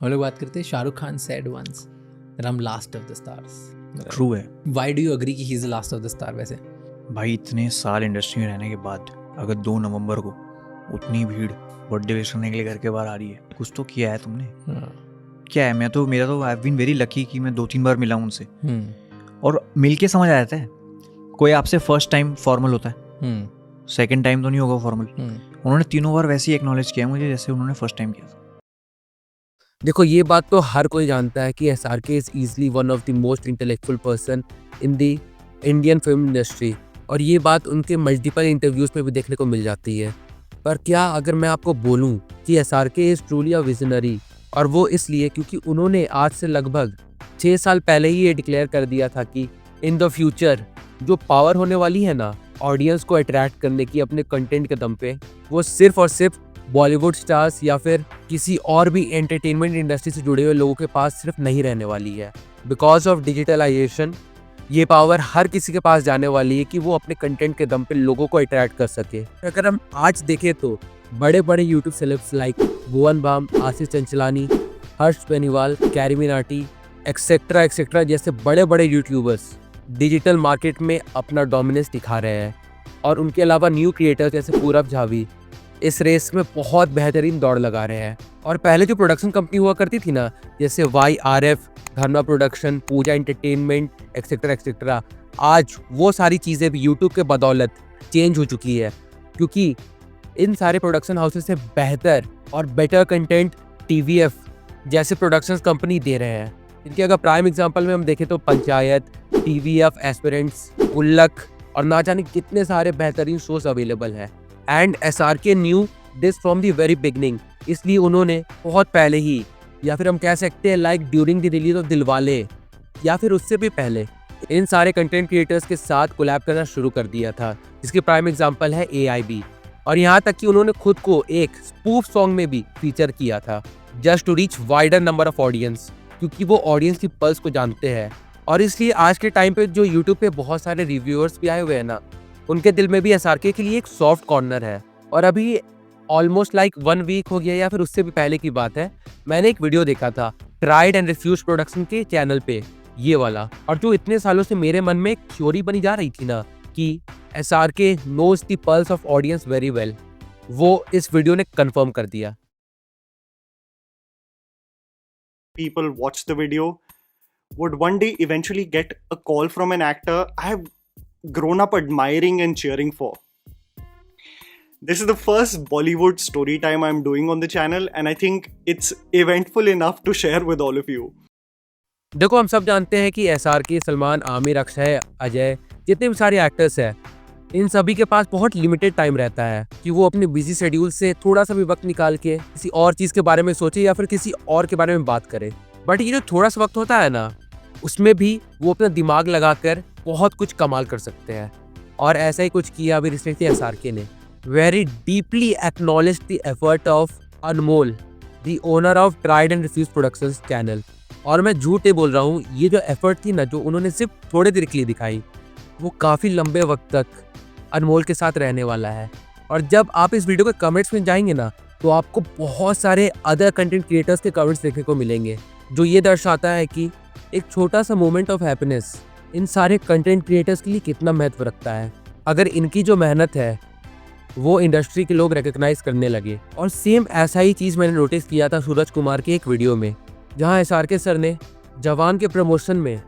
हम लोग बात करते हैं Shahrukh Khan said once that I'm last of the stars. True है Why do you agree कि he is the last of the star वैसे? भाई। इतने साल इंडस्ट्री में रहने के बाद अगर 2 नवंबर को उतनी भीड़ बर्थडे विश करने के लिए घर के बाहर आ रही है, कुछ तो किया है तुमने। क्या है, मेरा तो I have been very lucky कि मैं 2-3 बार मिला हूं उनसे और मिलके समझ आ जाता है। कोई आपसे फर्स्ट टाइम फॉर्मल होता है, सेकंड टाइम तो नहीं होगा फॉर्मल। उन्होंने तीनों बार वैसे ही एक्नॉलेज किया मुझे जैसे उन्होंने फर्स्ट टाइम किया था। देखो, ये बात तो हर कोई जानता है कि SRK is easily one of the most intellectual person in the Indian film industry, और ये बात उनके मल्टीपल इंटरव्यूज में भी देखने को मिल जाती है। पर क्या अगर मैं आपको बोलूं कि SRK is truly a visionary, और वो इसलिए क्योंकि उन्होंने आज से लगभग 6 साल पहले ही ये डिक्लेयर कर दिया था कि इन द फ्यूचर जो पावर होने वाली है ना ऑडियंस को अट्रैक्ट करने की अपने कंटेंट के दम पे, वो सिर्फ और सिर्फ बॉलीवुड स्टार्स या फिर किसी और भी एंटरटेनमेंट इंडस्ट्री से जुड़े हुए लोगों के पास सिर्फ नहीं रहने वाली है। बिकॉज ऑफ डिजिटलाइजेशन ये पावर हर किसी के पास जाने वाली है कि वो अपने कंटेंट के दम पे लोगों को अट्रैक्ट कर सके। अगर हम आज देखें तो बड़े बड़े YouTube celebs like Bhuvan Bam, Ashish Chanchlani, Harsh Beniwal, Carry Minati etcetera etcetera जैसे बड़े बड़े यूट्यूबर्स डिजिटल मार्केट में अपना डोमिनेंस दिखा रहे हैं। और उनके अलावा न्यू क्रिएटर्स जैसे पूरब झावी इस रेस में बहुत बेहतरीन दौड़ लगा रहे हैं। और पहले जो प्रोडक्शन कंपनी हुआ करती थी ना, जैसे YRF, धर्मा प्रोडक्शन, पूजा एंटरटेनमेंट एक्सेट्रा एक्सेट्रा, आज वो सारी चीज़ें भी यूट्यूब के बदौलत चेंज हो चुकी है, क्योंकि इन सारे प्रोडक्शन हाउसेस से बेहतर और बेटर कंटेंट TVF जैसे प्रोडक्शंस कंपनी दे रहे हैं। इनके अगर प्राइम एग्जांपल में हम देखें तो पंचायत, TVF एस्पिरेंट्स, गुल्लक और ना जाने कितने सारे बेहतरीन शोज अवेलेबल है। And SRK new this from the very beginning, इसलिए उन्होंने बहुत पहले ही, या फिर हम कह सकते हैं like during the release of Dilwale या फिर उससे भी पहले, इन सारे कंटेंट क्रिएटर्स के साथ कोलैब करना शुरू कर दिया था, जिसकी प्राइम एग्जांपल है AIB। और यहाँ तक कि उन्होंने खुद को एक स्पूफ सॉन्ग में भी फीचर किया था just to reach wider number of audience, क्योंकि वो ऑडियंस की पल्स को जानते हैं। और इसलिए आज के टाइम पे जो यूट्यूब पे बहुत सारे रिव्यूअर्स भी आए हुए हैं ना, उनके दिल में भी SRK के लिए एक सॉफ्ट कॉर्नर है। और अभी ऑलमोस्ट लाइक 1 वीक हो गया या फिर उससे भी पहले की बात है, मैंने एक वीडियो देखा था ट्राइड एंड रिफ्यूज प्रोडक्शन के चैनल पे, ये वाला, और जो इतने सालों से मेरे मन में एक थ्योरी बनी जा रही थी ना कि SRK knows the pulse of audience very well, वो इस वीडियो ने कंफर्म कर दिया। People watch the video would one day eventually get a call from an actor I have grown up admiring and cheering for. This is the first Bollywood story time I'm doing on the channel, and I think it's eventful enough to share with all of you. देखो, हम सब जानते हैं कि SRK, Salman, Aamir, Akshay, Ajay, जितने भी सारे actors हैं, इन सभी के पास बहुत लिमिटेड टाइम रहता है कि वो अपने बिजी शेड्यूल से थोड़ा सा भी वक्त निकाल के किसी और चीज़ के बारे में सोचे या फिर किसी और के बारे में बात करे। बट ये जो थोड़ा सा वक्त होता है ना, उसमें भी वो अपना दिमाग लगाकर बहुत कुछ कमाल कर सकते हैं। और ऐसा ही कुछ किया अभी रिसेंटली SRK ने। Very deeply acknowledge the effort of Anmol, the owner of tried and refuse productions channel. और मैं झूठ नहीं बोल रहा हूँ, ये जो एफर्ट थी ना जो उन्होंने सिर्फ थोड़े देर के लिए दिखाई, वो काफ़ी लंबे वक्त तक अनमोल के साथ रहने वाला है। और जब आप इस वीडियो के कमेंट्स में जाएंगे ना, तो आपको बहुत सारे अदर कंटेंट क्रिएटर्स के कमेंट्स देखने को मिलेंगे, जो ये दर्शाता है कि एक छोटा सा मोमेंट ऑफ हैप्पीनेस इन सारे कंटेंट क्रिएटर्स के लिए कितना महत्व रखता है। अगर इनकी जो मेहनत है वो इंडस्ट्री के लोग रिकग्नाइज करने लगे। और सेम ऐसा ही चीज़ मैंने नोटिस किया था सूरज कुमार के एक वीडियो में, जहाँ SRK सर ने जवान के प्रमोशन में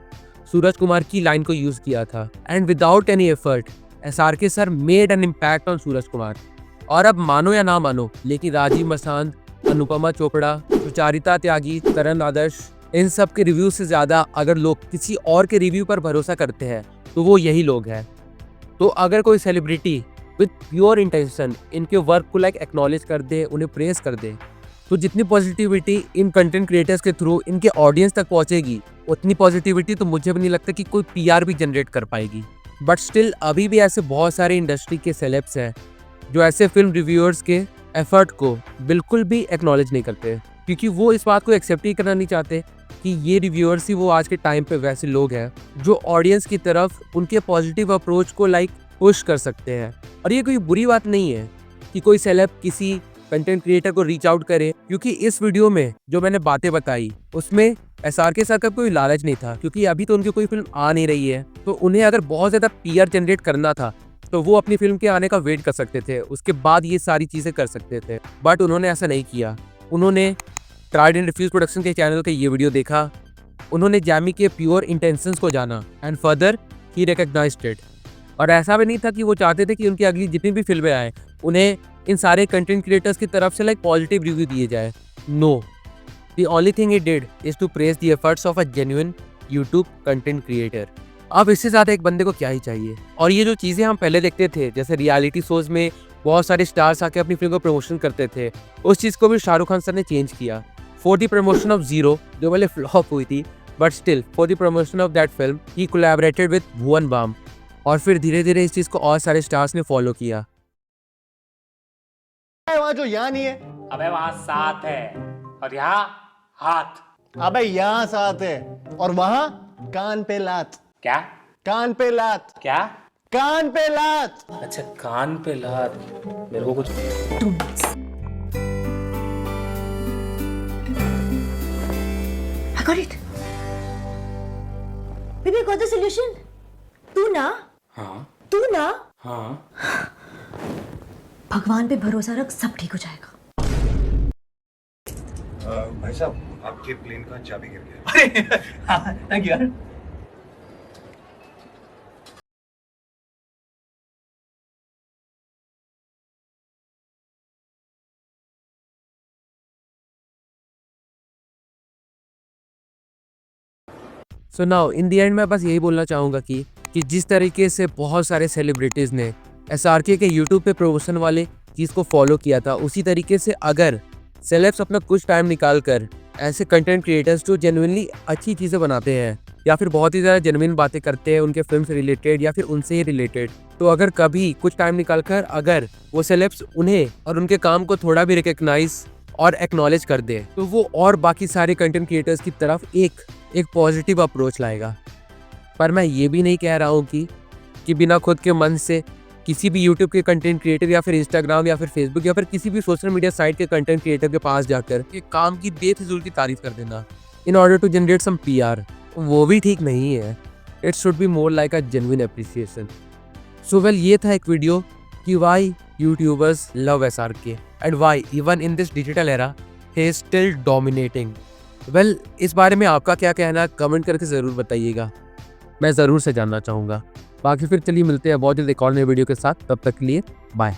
सूरज कुमार की लाइन को यूज़ किया था। And without any effort SRK sir made an impact on Suraj Kumar. और अब मानो या ना मानो, लेकिन राजीव मसांद, अनुपमा चोपड़ा, सुचारिता त्यागी, करण आदर्श, इन सब के रिव्यू से ज़्यादा अगर लोग किसी और के रिव्यू पर भरोसा करते हैं तो वो यही लोग हैं। तो अगर कोई सेलिब्रिटी विद प्योर इंटेंशन इनके वर्क को लाइक एक्नॉलेज कर दे, उन्हें प्रेस कर दे, तो जितनी पॉजिटिविटी इन कंटेंट क्रिएटर्स के थ्रू इनके ऑडियंस तक पहुंचेगी, उतनी पॉजिटिविटी तो मुझे भी नहीं लगता कि कोई PR भी जनरेट कर पाएगी। बट स्टिल अभी भी ऐसे बहुत सारे इंडस्ट्री के सेलेब्स हैं जो ऐसे फिल्म रिव्यूअर्स के एफर्ट को बिल्कुल भी एक्नॉलेज नहीं करते, क्योंकि वो इस बात को एक्सेप्ट ही करना नहीं चाहते कि ये रिव्यूअर्स ही वो आज के टाइम पे वैसे लोग हैं जो ऑडियंस की तरफ उनके पॉजिटिव अप्रोच को लाइक पुश कर सकते हैं। और ये कोई बुरी बात नहीं है कि कोई सेलेब किसी कंटेंट क्रिएटर को रीच आउट करे, क्योंकि इस वीडियो में जो मैंने बातें बताई उसमें SRK सर का कोई लालच नहीं था, क्योंकि अभी तो उनकी कोई फिल्म आ नहीं रही है, तो उन्हें अगर बहुत ज़्यादा PR जनरेट करना था तो वो अपनी फिल्म के आने का वेट कर सकते थे, उसके बाद ये सारी चीज़ें कर सकते थे, बट उन्होंने ऐसा नहीं किया। उन्होंने ट्राइड एंड रिफ्यूज प्रोडक्शन के चैनल के ये वीडियो देखा, उन्होंने जैमी के प्योर इंटेंशंस को जाना and further he recognised it. और ऐसा भी नहीं था कि वो चाहते थे कि उनकी अगली जितनी भी फिल्में आए उन्हें इन सारे कंटेंट क्रिएटर्स की तरफ से लाइक पॉजिटिव रिव्यू दिए जाए। No, the only thing he did is to praise the efforts of a genuine YouTube content creator. अब इससे ज़्यादा एक बंदे को क्या ही चाहिए। और ये जो चीज़ें हम पहले देखते थे, जैसे रियलिटी शोज में बहुत सारे स्टार्स आके अपनी फिल्म को प्रमोशन करते थे, उस चीज़ को भी शाहरुख खान सर ने चेंज किया for the promotion of Zero, जो पहले फ्लॉप हुई थी, but still for the promotion of that film he collaborated with Bhuvan Bam. और फिर धीरे धीरे इस चीज़ को और सारे स्टार्स ने फॉलो किया। वहां जो यहाँ नहीं है, अबे वहां 7 है और यहाँ हाथ। अबे यहाँ 7 है और वहां कान पे लात। क्या? कान पे लात। क्या? कान पे लात। अच्छा, कान पे लात। मेरे को कुछ I got it. Baby, I got the solution. तू ना, तू ना, भगवान पे भरोसा रख, सब ठीक हो जाएगा। भाई साहब, आपके प्लेन का चाबी गिर गया। थैंक यू यार। So now in the end मैं बस यही बोलना चाहूँगा कि जिस तरीके से बहुत सारे सेलिब्रिटीज़ ने SRK के यूट्यूब पे प्रमोशन वाले चीज़ को फॉलो किया था, उसी तरीके से अगर सेलेब्स अपना कुछ टाइम निकाल कर ऐसे कंटेंट क्रिएटर्स जो जेन्युइनली अच्छी चीज़ें बनाते हैं या फिर बहुत ही ज़्यादा जेन्युइन बातें करते हैं उनके फिल्म से रिलेटेड या फिर उनसे ही रिलेटेड, तो अगर कभी कुछ टाइम निकाल कर अगर वो सेलेब्स उन्हें और उनके काम को थोड़ा भी रिकग्नाइज और एक्नॉलेज कर दे, तो वो और बाकी सारे कंटेंट क्रिएटर्स की तरफ एक पॉजिटिव अप्रोच लाएगा। पर मैं ये भी नहीं कह रहा हूँ कि बिना खुद के मन से किसी भी यूट्यूब के कंटेंट क्रिएटर या फिर इंस्टाग्राम या फिर फेसबुक या फिर किसी भी सोशल मीडिया साइट के कंटेंट क्रिएटर के पास जाकर के काम की बेफिजूल की तारीफ कर देना in order to generate some PR, वो भी ठीक नहीं है। It should be more like a genuine appreciation. So well, ये था एक वीडियो कि why YouTubers love SRK and why even in this digital era he is still dominating. Well, इस बारे में आपका क्या कहना है कमेंट करके ज़रूर बताइएगा, मैं ज़रूर से जानना चाहूँगा। बाकी फिर चलिए मिलते हैं बहुत जल्द एक और नए वीडियो के साथ, तब तक के लिए बाय।